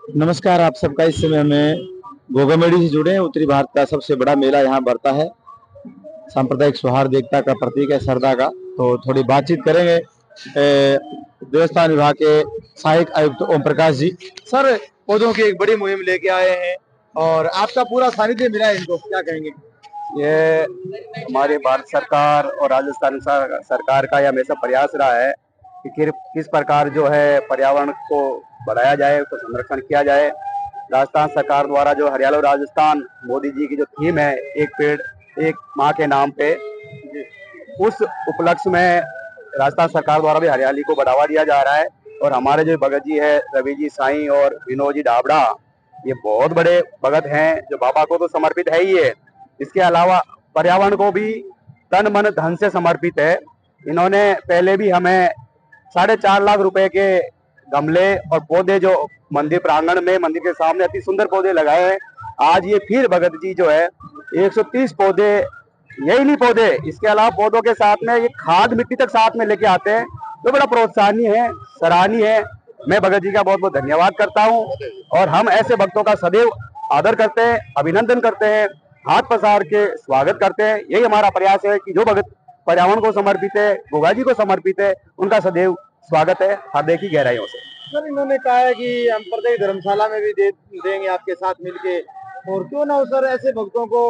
नमस्कार आप सबका। इस समय हमें गोगामेडी से जुड़े हैं। उत्तरी भारत का सबसे बड़ा मेला यहाँ बढ़ता है। सांप्रदायिक सौहार्द एकता का प्रतीक है सरदा का। तो थोड़ी बातचीत करेंगे देवस्थान विभाग के सहायक आयुक्त ओम प्रकाश जी। सर, पौधों की एक बड़ी मुहिम लेके आए हैं और आपका पूरा सानिध्य मिला है इनको, क्या कहेंगे? ये हमारी भारत सरकार और राजस्थान सरकार का यह हमेशा प्रयास रहा है कि किस प्रकार जो है पर्यावरण को बढ़ाया जाए, उसको संरक्षण किया जाए। राजस्थान सरकार द्वारा जो हरियाली राजस्थान मोदी जी की जो थीम है, एक पेड़ एक माँ के नाम पे, उस उपलक्ष्य में राजस्थान सरकार द्वारा भी हरियाली को बढ़ावा दिया जा रहा है। और हमारे जो भगत जी है रवि जी साईं और विनोद जी डाबड़ा, ये बहुत बड़े भगत हैं जो बाबा को तो समर्पित है ही है, इसके अलावा पर्यावरण को भी तन मन धन से समर्पित है। इन्होंने पहले भी हमें 4.5 लाख रुपए के गमले और पौधे जो मंदिर प्रांगण में मंदिर के सामने अति सुंदर पौधे लगाए हैं। आज ये फिर भगत जी जो है 130 पौधे, यही नहीं पौधे, इसके अलावा पौधों के साथ में ये खाद मिट्टी तक साथ में लेके आते हैं, तो बड़ा प्रोत्साहनीय है, सराहनीय है। मैं भगत जी का बहुत बहुत धन्यवाद करता हूँ और हम ऐसे भक्तों का सदैव आदर करते हैं, अभिनंदन करते हैं, हाथ पसार के स्वागत करते हैं। यही हमारा प्रयास है कि जो भगत पर्यावरण को समर्पित है, गोगा जी को समर्पित है, उनका सदैव स्वागत है हृदय की गहराइयों से। सर, इन्होंने कहा है कि हम प्रत्येक धर्मशाला में भी देंगे आपके साथ मिलके। और क्यों ना हो सर, ऐसे भक्तों को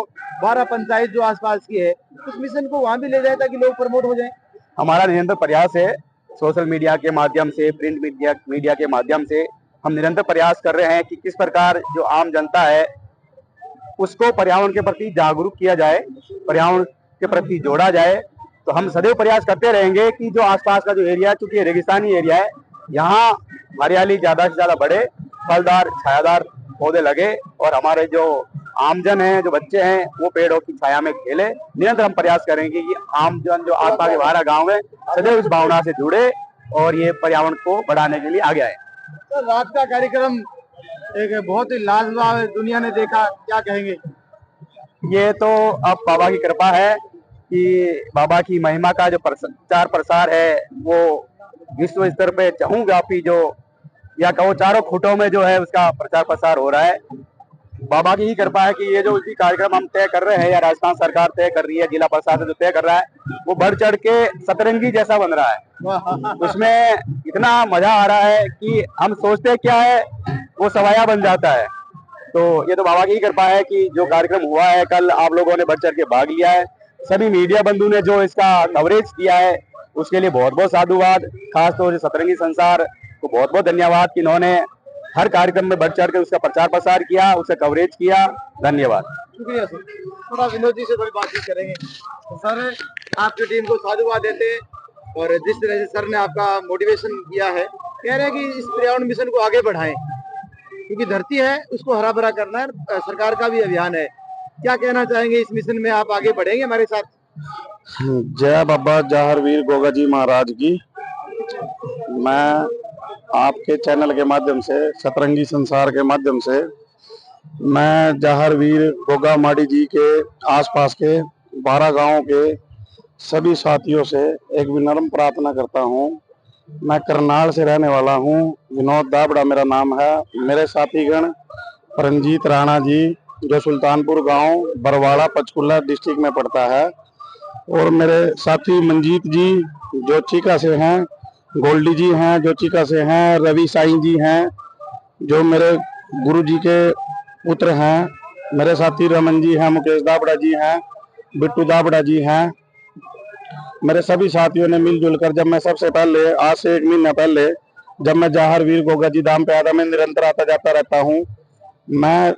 12 पंचायत जो आसपास की है, उस मिशन को वहां भी ले जाए ताकि लोग प्रमोट हो जाएं। हमारा निरंतर प्रयास है, सोशल मीडिया के माध्यम से, प्रिंट मीडिया के माध्यम से हम निरंतर प्रयास कर रहे हैं कि किस प्रकार जो आम जनता है उसको पर्यावरण के प्रति जागरूक किया जाए, पर्यावरण के प्रति जोड़ा जाए। तो हम सदैव प्रयास करते रहेंगे कि जो आसपास का जो एरिया है, चूंकि रेगिस्तानी एरिया है, यहाँ हरियाली ज्यादा से ज्यादा बढ़े, फलदार छायादार पौधे लगे और हमारे जो आमजन है, जो बच्चे हैं, वो पेड़ों की छाया में खेले। निरंतर हम प्रयास करेंगे कि आमजन जो आसपास के 12 गाँव है सदैव इस भावना से जुड़े और ये पर्यावरण को बढ़ाने के लिए आगे आए। तो रात का कार्यक्रम एक बहुत ही लाजवाब दुनिया ने देखा, क्या कहेंगे? ये तो अब बाबा की कृपा है कि बाबा की महिमा का जो प्रचार प्रसार है वो विश्व स्तर पे चहुंव्यापी जो या कहो चारों खुटों में जो है उसका प्रचार प्रसार हो रहा है। बाबा की ही कृपा है कि ये जो कार्यक्रम हम तय कर रहे हैं या राजस्थान सरकार तय कर रही है, जिला प्रशासन जो तय कर रहा है, वो बढ़ चढ़ के सतरंगी जैसा बन रहा है। उसमें इतना मजा आ रहा है कि हम सोचते क्या है वो सवाया बन जाता है। तो ये तो बाबा की ही कृपा है कि जो कार्यक्रम हुआ है कल, आप लोगों ने बढ़ चढ़ के भाग लिया है। सभी मीडिया बंधु ने जो इसका कवरेज किया है उसके लिए बहुत बहुत साधुवाद। खासतौर से सतरंगी संसार को बहुत बहुत धन्यवाद कि इन्होंने हर कार्यक्रम में बढ़ चढ़ के उसका प्रचार प्रसार किया, उसका कवरेज किया। धन्यवाद। शुक्रिया सर। थोड़ा विनोद जी से थोड़ी बातचीत करेंगे। तो सर, आपकी टीम को साधुवाद देते हैं और जिस तरह से सर ने आपका मोटिवेशन किया है, कह रहे हैं कि इस पर्यावरण मिशन को आगे बढ़ाएं, क्योंकि धरती है उसको हरा भरा करना है, सरकार का भी अभियान है। क्या कहना चाहेंगे इस मिशन में, आप आगे बढ़ेंगे हमारे साथ? जय बाबा जहर वीर गोगा जी महाराज की। मैं आपके चैनल के माध्यम से, सतरंगी संसार के माध्यम से, मैं जहर वीर गोगा माड़ी जी के आसपास के 12 गांवों के सभी साथियों से एक विनम्र प्रार्थना करता हूं। मैं करनाल से रहने वाला हूं, विनोद दाबड़ा मेरा नाम है। मेरे साथीगण परमजीत राणा जी जो सुल्तानपुर गांव बरवाड़ा पंचकुला डिस्ट्रिक्ट में पड़ता है, और मेरे साथी मंजीत जी जो चीका से हैं, गोल्डी जी हैं जो चीका से हैं, रवि साईं जी हैं जो मेरे गुरु जी के पुत्र हैं, मेरे साथी रमन जी हैं, मुकेश दाबड़ा जी हैं, बिट्टू दाबड़ा जी हैं। मेरे सभी साथियों ने मिलजुल कर, जब मैं सबसे पहले आज से 1 महीना पहले जब मैं जहर वीर गोगा जी धाम पे आया था, मैं निरंतर आता जाता रहता हूँ। मैं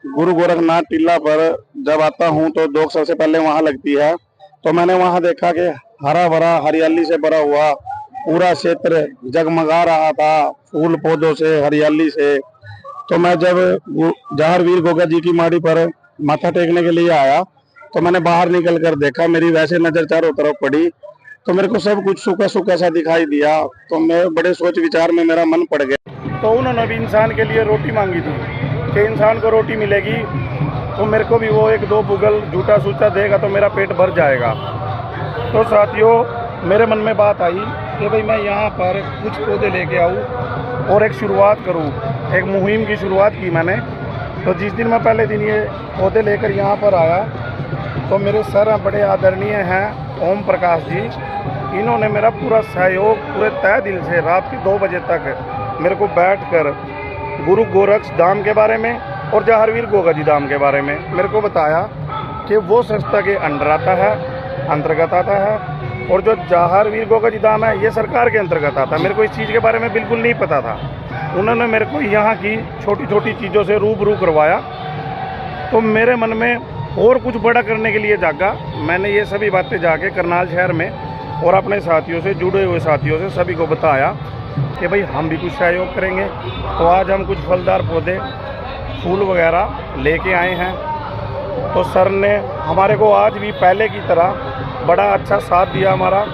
गुरु गोरखनाथ टीला पर जब आता हूँ तो 2 सबसे पहले वहां लगती है, तो मैंने वहां देखा कि हरा भरा हरियाली से भरा हुआ पूरा क्षेत्र जगमगा रहा था, फूल पौधों से, हरियाली से। तो मैं जब जहर वीर गोगा जी की माड़ी पर माथा टेकने के लिए आया तो मैंने बाहर निकल कर देखा, मेरी वैसे नजर चारों तरफ पड़ी तो मेरे को सब कुछ सूखा सूखा सा दिखाई दिया। तो मैं बड़े सोच विचार में मेरा मन पड़ गया। तो उन्होंने भी इंसान के लिए रोटी मांगी थी कि इंसान को रोटी मिलेगी तो मेरे को भी वो 1-2 बुगल झूठा सूचा देगा तो मेरा पेट भर जाएगा। तो साथियों, मेरे मन में बात आई कि भाई मैं यहाँ पर कुछ पौधे लेके आऊँ और एक शुरुआत करूं, एक मुहिम की शुरुआत की मैंने। तो जिस दिन मैं पहले दिन ये पौधे लेकर यहाँ पर आया तो मेरे सर बड़े आदरणीय हैं ओम प्रकाश जी, इन्होंने मेरा पूरा सहयोग पूरे तय दिल से रात के 2 बजे तक मेरे को बैठकर गुरु गोरक्ष धाम के बारे में और जहारवीर गोगा जी धाम के बारे में मेरे को बताया कि वो संस्था के अंतर्गत आता है और जो जहारवीर गोगा जी धाम है ये सरकार के अंतर्गत आता है। मेरे को इस चीज़ के बारे में बिल्कुल नहीं पता था। उन्होंने मेरे को यहाँ की छोटी छोटी चीज़ों से रूबरू करवाया तो मेरे मन में और कुछ बड़ा करने के लिए जागा। मैंने ये सभी बातें जाके करनाल शहर में और अपने साथियों से, जुड़े हुए साथियों से सभी को बताया कि भाई हम भी कुछ सहयोग करेंगे। तो आज हम कुछ फलदार पौधे, फूल वगैरह लेके आए हैं। तो सर ने हमारे को आज भी पहले की तरह बड़ा अच्छा साथ दिया हमारा।